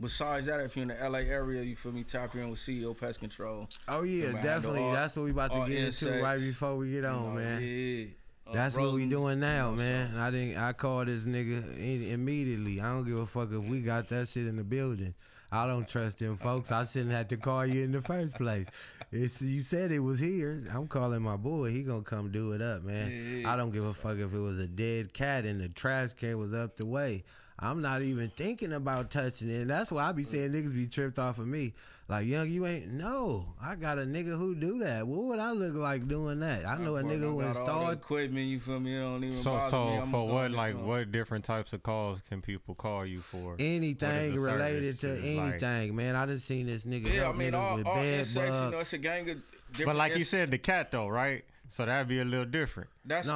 besides that, if you're in the LA area, you feel me, tap in with CEO Pest Control. Oh yeah, definitely. That's what we about to get into right before we get on, man. Yeah. That's what we doing now, man. I call this nigga immediately. I don't give a fuck if we got that shit in the building. I don't trust them folks. I shouldn't have to call you in the first place. You said it was here. I'm calling my boy. He gonna come do it up, man. I don't give a fuck if it was a dead cat and the trash can was up the way. I'm not even thinking about touching it. And that's why I be saying niggas be tripped off of me. Like, young, you ain't. No, I got a nigga who do that. What would I look like doing that? I know a nigga who all the installed equipment. You feel me? It don't even So bother me. for what, like, what different types of calls can people call you for? anything the related to service is anything, man. I done seen this nigga Yeah, I help mean, niggas all with bed insects, you know, bugs. it's a gang of different. But like you said, the cat though, right? So that'd be a little different. That's you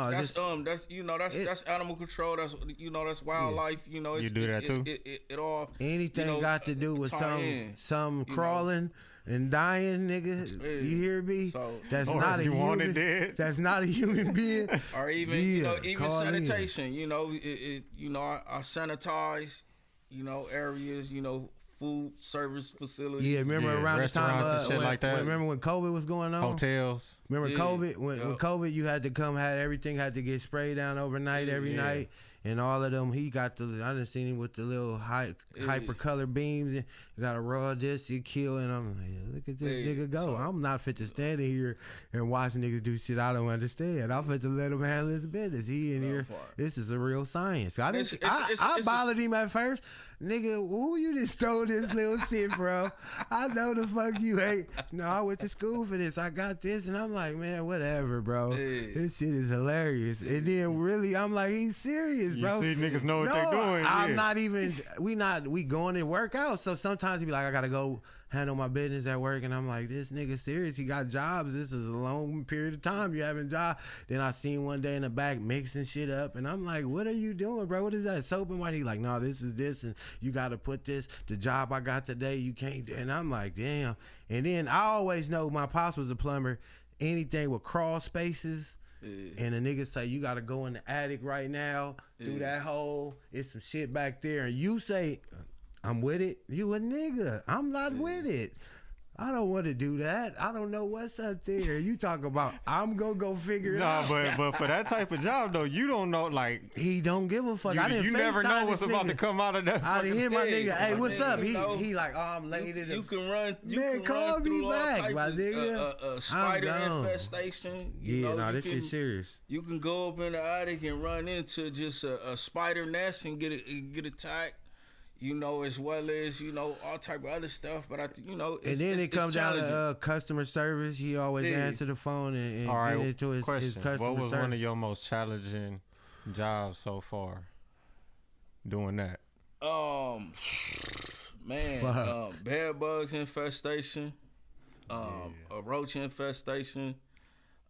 know that's animal control. That's that's wildlife. You know, You do that too? It all Anything got to do with some crawling and dying, nigga. You hear me? So- that's Or not a if you want it human. dead. That's not a human being. or even even call in. sanitation. I sanitize areas. Food service facilities. Yeah, remember Yeah, around the time restaurants and shit when, like that. remember when COVID was going on? Hotels. Remember Yeah, COVID? When COVID, you had to come, everything had to get sprayed down overnight every night. And all of them, I done seen him with the little hyper color beams. And you got to roll this, you kill. And I'm like, look at this nigga go. So- I'm not fit to stand in here and watch niggas do shit I don't understand. I'm fit to let him handle his business. He in here. This is a real science. I bothered him at first. Nigga, who you just stole this little shit from? I know the fuck you ain't. No, I went to school for this. I got this. And I'm like, man, whatever, bro. This shit is hilarious. And then really, I'm like, he's serious, bro. You see niggas know what they're doing. I'm not even, we going to work out. So sometimes he be like, I got to go handle my business at work. And I'm like, this nigga serious. He got jobs. This is a long period of time you having jobs. Then I seen one day in the back mixing shit up. And I'm like, what are you doing, bro? What is that? Soap and white? He like, no, this is this. And you got to put this, the job I got today, you can't. And I'm like, damn. And then I always know my pops was a plumber. Anything with crawl spaces. And the nigga say, you got to go in the attic right now, through that hole. It's some shit back there. And you say, I'm with it. You a nigga. I'm not with it. I don't want to do that. I don't know what's up there. You talk about, I'm going to go figure it out. but for that type of job, though, you don't know, like... He don't give a fuck. I didn't you never FaceTime know what's this about nigga. to come out of that I didn't hear my nigga, hey, what's up? He like, oh, I'm late. You can run. You Man, can call run me through all back, type my of, nigga. spider I'm gone. infestation. This shit serious. You can go up in the attic and run into just a spider nest and get attacked. As well as all type of other stuff. But And then it comes down to customer service. He always answer the phone and All right, get into his question. customer What was service. one of your most challenging jobs so far doing that? Bed bugs infestation, a roach infestation.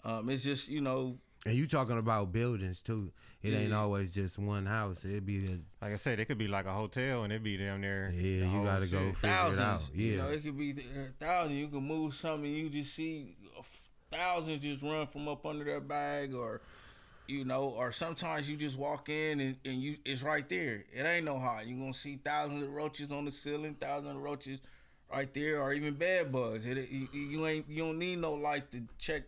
It's just And you talking about buildings too. It ain't always just one house. It'd be Like I said, it could be like a hotel and it'd be down there. you gotta go figure thousands. it out. Yeah. It could be thousands. You can move something, and you just see thousands just run from up under that bag, or or sometimes you just walk in and it's right there. It ain't no hide. You gonna see thousands of roaches on the ceiling, thousands of roaches right there, or even bed bugs. You don't need no light to check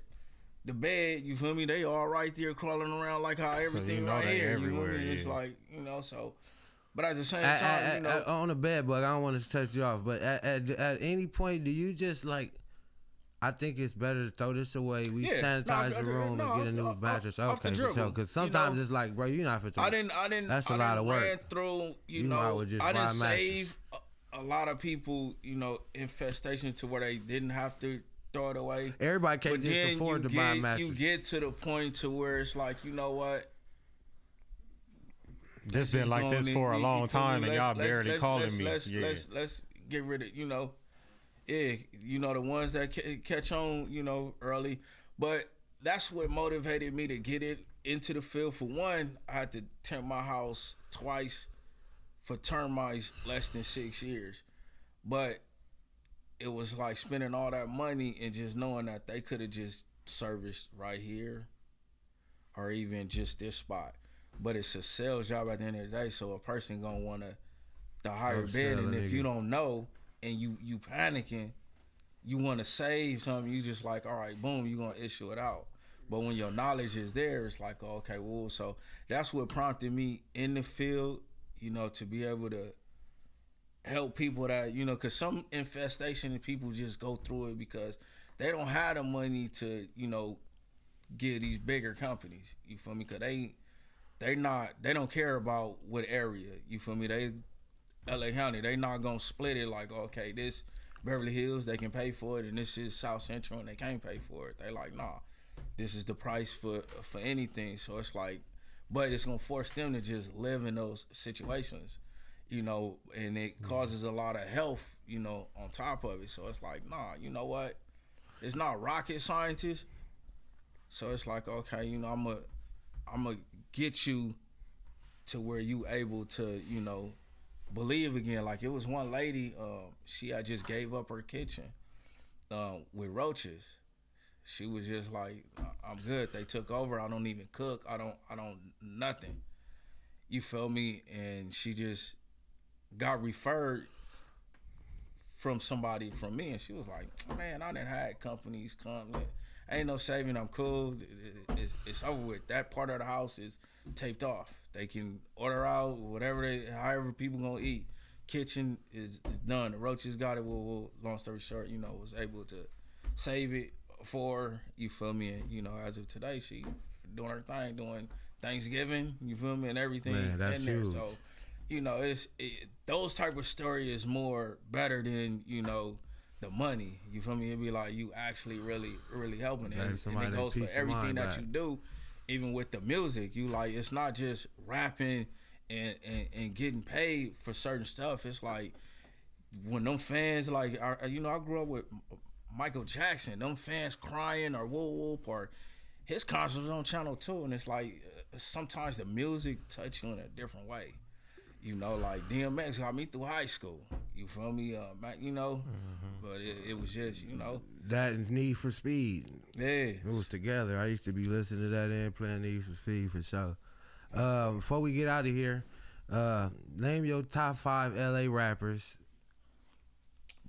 the bed, you feel me? They all right there crawling around like how everything right here. You feel me? It's like, so. But at the same time, on the bed bug, I don't want to touch you off, but at any point, do you just like, I think it's better to throw this away. We sanitize the room and get a new mattress. Okay, because sometimes it's like, bro, you're not fit to. I didn't. That's a lot of work. Ran through, I didn't save a lot of people, infestation to where they didn't have to throw it away. Everybody can't just afford to buy a mattress. You get to the point to where it's like, you know what? This been like this for a long time, and y'all barely calling me. Let's get rid of, the ones that catch on, early. But that's what motivated me to get it into the field. For one, I had to temp my house twice for termites less than 6 years. But it was like spending all that money and just knowing that they could have just serviced right here or even just this spot. But it's a sales job at the end of the day, so a person gonna want the higher bid, and if you don't know and you panicking, you want to save something, you just like, all right, boom, you gonna issue it out. But when your knowledge is there, it's like, okay, well, so that's what prompted me in the field, to be able to help people that, because some infestation and people just go through it because they don't have the money to, give these bigger companies. You feel me? Because they don't care about what area. You feel me? They LA County, they not gonna split it like, okay, this Beverly Hills, they can pay for it, and this is South Central and they can't pay for it. They like, nah, this is the price for anything. So it's like, but it's gonna force them to just live in those situations, you know, and it causes a lot of health, you know, on top of it. So it's like, nah, you know what? It's not rocket scientists. So it's like, okay, you know, I'm gonna get you to where you able to, you know, believe again. Like it was one lady, she had just gave up her kitchen with roaches. She was just like, I'm good. They took over. I don't even cook. I don't nothing. You feel me? And she just got referred from somebody from me, and she was like, man, I done had companies come. Ain't no saving. I'm cool. It's over with. That part of the house is taped off. They can order out however people gonna eat. Kitchen is done. The roaches got it. Well, long story short, you know, was able to save it for, you feel me? And you know, as of today, she doing her thing, doing Thanksgiving. You feel me? And everything. Man, that's in there. huge. So, you know, those type of story is more better than, you know, the money. You feel me? It'd be like you actually really helping it. And it goes for everything that you do, even with the music. You like, it's not just rapping and getting paid for certain stuff. It's like when them fans, like, you know, I grew up with Michael Jackson. Them fans crying or whoop whoop, or his concert was on Channel 2, and it's like sometimes the music touch you in a different way. You know, like DMX got me through high school. You feel me? You know, but it was just, you know. That and Need for Speed. Yeah. It was together. I used to be listening to that and playing Need for Speed for sure. Before we get out of here, name your top 5 LA rappers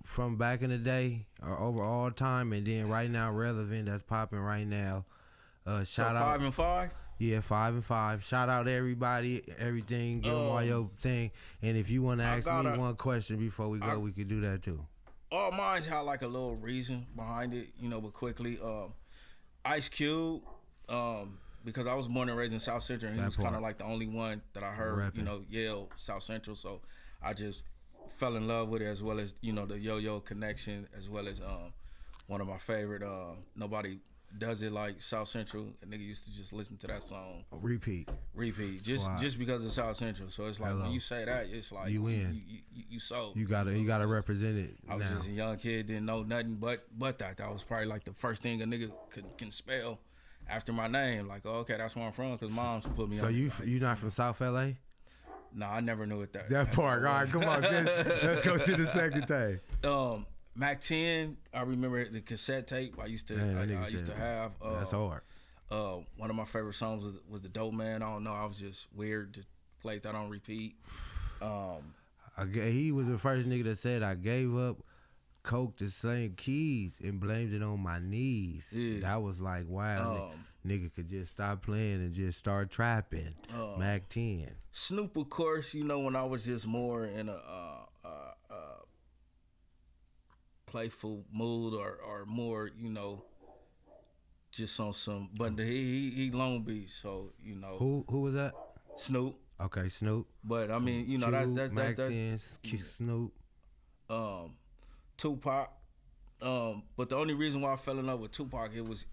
from back in the day or over all time, and then right now relevant that's popping right now. Shout out 5 and 5? Yeah, 5 and 5. Shout out everybody, everything. Give them all your thing. And if you want to ask me one question before we go, we could do that too. All mine's had like a little reason behind it, you know, but quickly. Ice Cube, because I was born and raised in South Central, and he was kind of like the only one that I heard, you know, Yale, South Central. So I just fell in love with it, as well as, you know, the Yo-Yo connection, as well as one of my favorite, Nobody Does It Like South Central. A nigga used to just listen to that song. Repeat. Just because of South Central. So it's like when you say that, it's like you win. You sold. You gotta represent it. I was just a young kid, didn't know nothing but that. That was probably like the first thing a nigga can spell after my name. Like, oh, okay, that's where I'm from, because moms put me on. So you not from South LA? Nah, I never knew it that part. All right, come on. Let's go to the second thing. Mac 10, I remember the cassette tape I used to have. That's hard. One of my favorite songs was The Dope Man. I don't know, I was just weird to play that on repeat. He was the first nigga that said I gave up coke to sling keys and blamed it on my knees. Yeah. That was like, wow, nigga could just stop playing and just start trapping. Mac 10. Snoop, of course, you know, when I was just more in a playful mood or more, you know, just on some. But he Long Beach, so you know. Who was that? Snoop. Okay, Snoop. But I mean, you know, that's Mac 10, Snoop. Tupac. But the only reason why I fell in love with Tupac, it was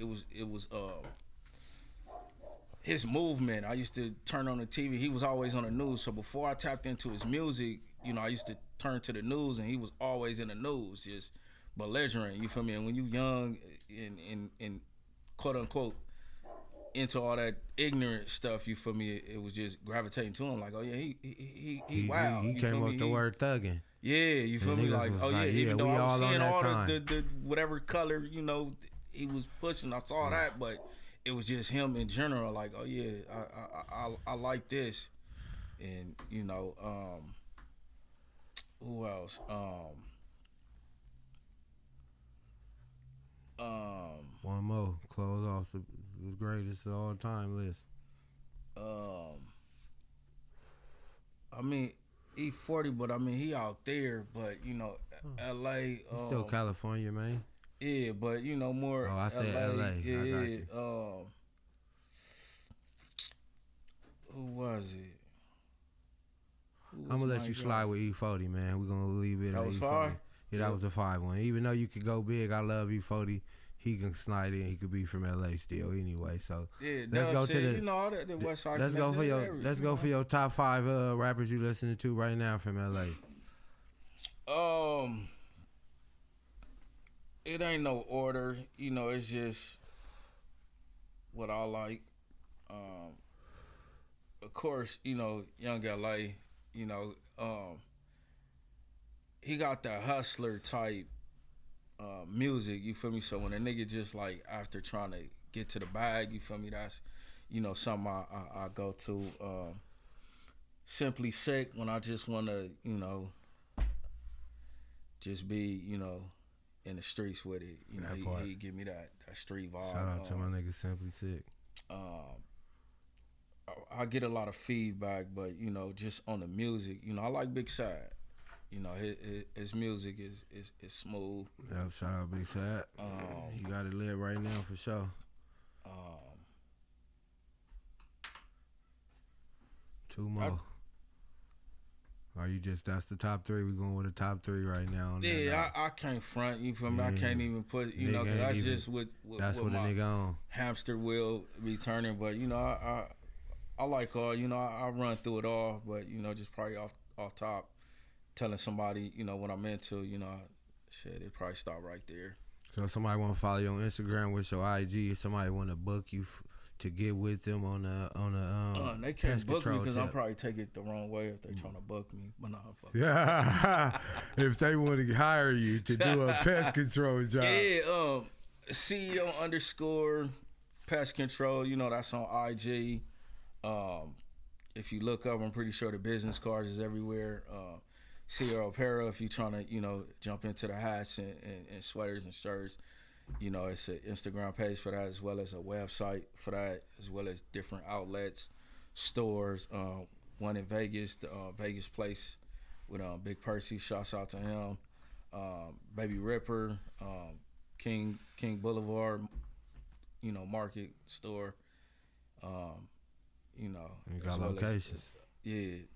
his movement. I used to turn on the TV. He was always on the news. So before I tapped into his music, you know, I used to turn to the news, and he was always in the news, just belligerent. You feel me? And when you young and quote unquote into all that ignorant stuff, you feel me? It was just gravitating to him. Like, oh yeah, he wow. He came up with the word thugging. Yeah, you feel me? Like, oh yeah, even though I was seeing all the whatever color, you know, he was pushing, I saw that, but it was just him in general. Like, oh yeah, I like this, and you know, who else? One more, close off the greatest of all time list. I mean, E40, but I mean he out there, but you know, LA. He's still California, man. Yeah, but you know more. Oh, I said LA. Yeah, I got you. Who was it? I'm gonna let you slide with E40, man. We're gonna leave it. That at was E40. 5? Yeah, that was a 5-1. Even though you could go big, I love E40. He can slide in. He could be from LA still, anyway. So Yeah, let's go to the. you know, all the West Side. Let's go for your. Let's go for your top 5 rappers you listening to right now from LA. It ain't no order. You know, it's just what I like. Of course, you know, Young LA. You know, he got that hustler type music. You feel me? So when a nigga just like after trying to get to the bag, you feel me? That's, you know, something I go to. Simply Sick when I just want to, you know, just be, you know, in the streets with it. You know, he give me that street vibe. Shout out to my nigga Simply Sick. I get a lot of feedback, but you know, just on the music, you know, I like Big Sad. You know, his music is smooth. Yep, shout out Big Sad. He got it lit right now for sure. Two more. Are you just, that's the top 3? We going with the top 3 right now. Yeah, I can't front. You feel me? I can't even put, you know, cause that's just with that's what a nigga on. Hamster wheel be turning. But you know, I like all. You know, I run through it all. But you know, just probably off top, telling somebody, you know, what I'm into. You know, shit, it probably stop right there. So if somebody want to follow you on Instagram, what's your IG? If somebody want to book you to get with them on the they can't book me because I'm probably take it the wrong way if they trying to book me. But nah, fuck. Yeah, if they want to hire you to do a pest control job. Yeah, CEO _ pest control. You know, that's on IG. If you look up, I'm pretty sure the business cards is everywhere. Sierra Apparel, if you're trying to, you know, jump into the hats and sweaters and shirts. You know, it's an Instagram page for that, as well as a website for that, as well as different outlets, stores. One in Vegas, the Vegas place with Big Percy. Shouts out to him. Baby Ripper, King Boulevard, you know, Market store. You know, you got locations.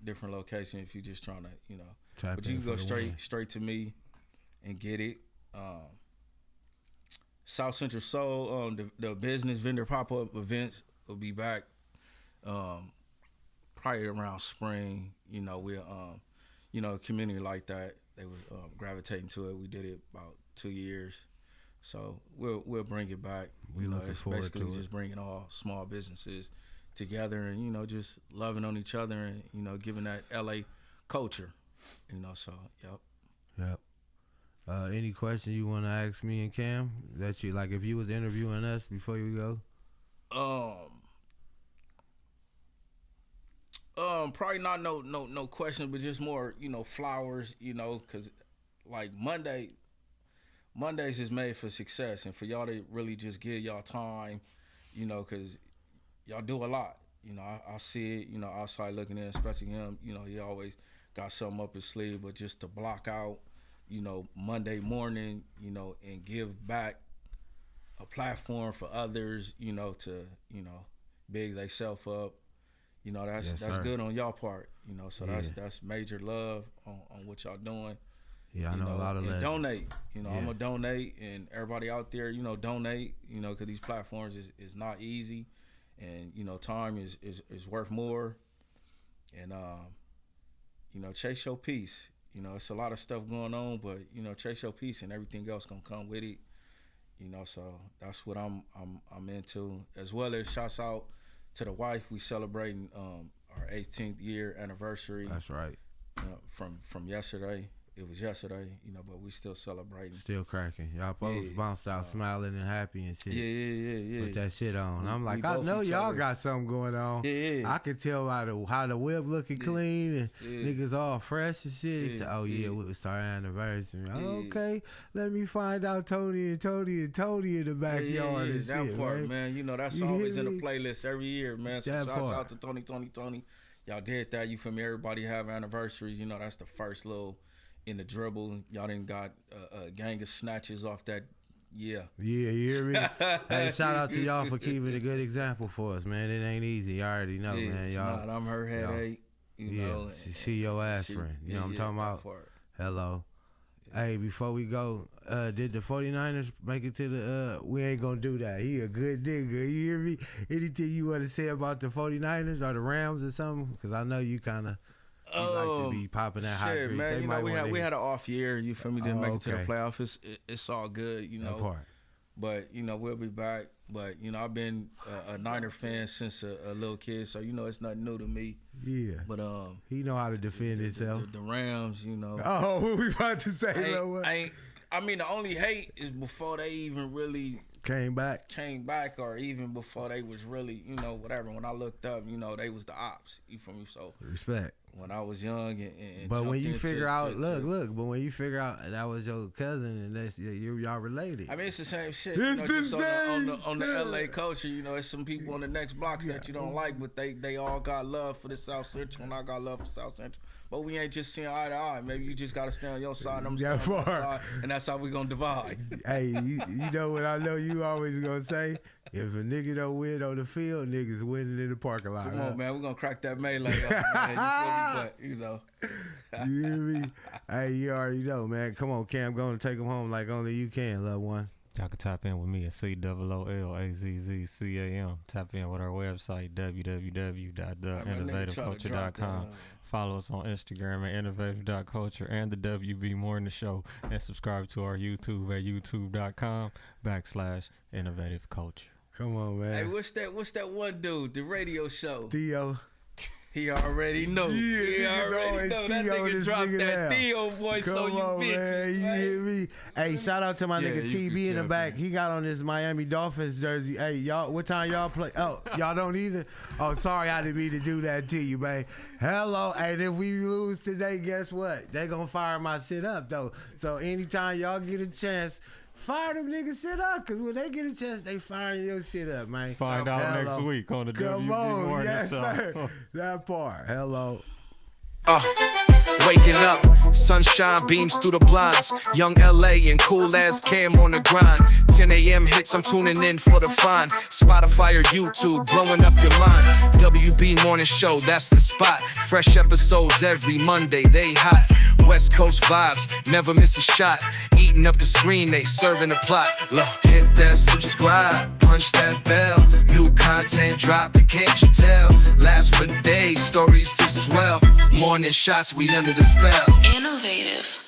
Different locations. If you're just trying to, you know, but you can go straight to me and get it. South Central Soul, the business vendor pop-up events will be back probably around spring. You know, we'll, you know, a community like that, they was gravitating to it. We did it about 2 years. So we'll bring it back. We looking forward to it. Basically just bringing all small businesses together and, you know, just loving on each other and, you know, giving that LA culture, you know, so, Yep. Any question you want to ask me and Cam that you like if you was interviewing us before you go? Probably not no question, but just more, you know, flowers, you know, cause like Mondays is made for success and for y'all to really just give y'all time, you know, cause y'all do a lot. You know, I see it, you know, outside looking in, especially him, you know, he always got something up his sleeve, but just to block out, you know, Monday morning, you know, and give back a platform for others, you know, to, you know, big they self up. You know, that's good on y'all part, you know, so that's major love on what y'all doing. Yeah, I know a lot of legends. Donate, you know, I'm gonna donate, and everybody out there, you know, donate, you know, because these platforms is not easy, and you know, time is worth more, and you know, chase your peace. You know, it's a lot of stuff going on, but you know, chase your peace, and everything else gonna come with it. You know, so that's what I'm into, as well as shouts out to the wife. We celebrating our 18th year anniversary. That's right. From yesterday. It was yesterday, you know, but we still celebrating. Still cracking. Y'all both bounced out smiling and happy and shit. Yeah. With that shit on. I'm like, I know y'all got something going on. Yeah. I could tell how the whip looking clean and niggas all fresh and shit. He said, it's our anniversary. Okay, let me find out Tony in the backyard and that shit, part, man. You know, that's always in the playlist every year, man. So shouts out to Tony. Y'all did that. You feel me? Everybody have anniversaries. You know, that's the first little in the dribble. Y'all done got a gang of snatches off that Yeah. Yeah, you hear me? Hey, shout out to y'all for keeping a good example for us, man. It ain't easy. You already know, Yeah, man. it's Y'all. not. I'm her headache. You know, she your aspirin. You know what I'm talking about? Hello. Hey, before we go, did the 49ers make it to the, we ain't gonna do that. He a good nigga, you hear me? Anything you want to say about the 49ers or the Rams or something? Because I know you kind of like to be popping that hot grease. Man, you know, we had an off year, you feel me? Didn't make it to the playoffs. It's all good, you know. That part. But, you know, we'll be back. But, you know, I've been a Niner fan since a little kid, so, you know, it's nothing new to me. Yeah. But he know how to defend himself. The Rams, you know. Oh, what we about to say? I mean, the only hate is before they even really came back, or even before they was really, you know, whatever. When I looked up, you know, they was the ops. You feel me? So respect. When I was young and but when you figure out, look, but when you figure out that was your cousin and that's y'all related. I mean, it's the same shit. It's the same on the LA culture. You know, it's some people on the next blocks that you don't like, but they all got love for the South Central, and I got love for South Central. But we ain't just seeing eye to eye. Maybe you just gotta stay on your side. I'm staying on my side, and that's how we gonna divide. Hey, you know what I know you always gonna say? If a nigga don't win on the field, niggas winning in the parking lot. Come on, man. We're gonna crack that melee up, man. You know. You hear me? Hey, you already know, man. Come on, Cam. Go and take them home like only you can, loved one. Y'all can tap in with me at COOLAZZCAM. Tap in with our website, www.theinnovativeculture.com. Follow us on Instagram at innovative.culture and the WB Morning Show. And subscribe to our YouTube at youtube.com/innovativeculture. Come on, man. Hey, what's that one dude? The radio show. Theo. He already know. Yeah, he already know. That nigga dropped that Theo voice on you bitches. Man, you hear me? Hey, shout out to my nigga TB in the back. He got on his Miami Dolphins jersey. Hey, y'all, what time y'all play? Oh, y'all don't either? Oh, sorry, I didn't mean to do that to you, man. Hello. And if we lose today, guess what? They gonna fire my shit up, though. So anytime y'all get a chance, fire them niggas shit up, because when they get a chance, they firing your shit up, man. Find out next week on the WB Morning yes, Show. Sir. That part. Hello. Waking up, sunshine beams through the blinds. Young LA and cool as Cam on the grind. 10 a.m. hits, I'm tuning in for the fun. Spotify or YouTube, blowing up your mind. WB Morning Show, that's the spot. Fresh episodes every Monday, they hot. West Coast vibes, never miss a shot. Eating up the screen, they serving the plot. Look, hit that subscribe, punch that bell. New content dropping, can't you tell? Last for days, stories to swell. Morning shots, we under the spell. Innovative.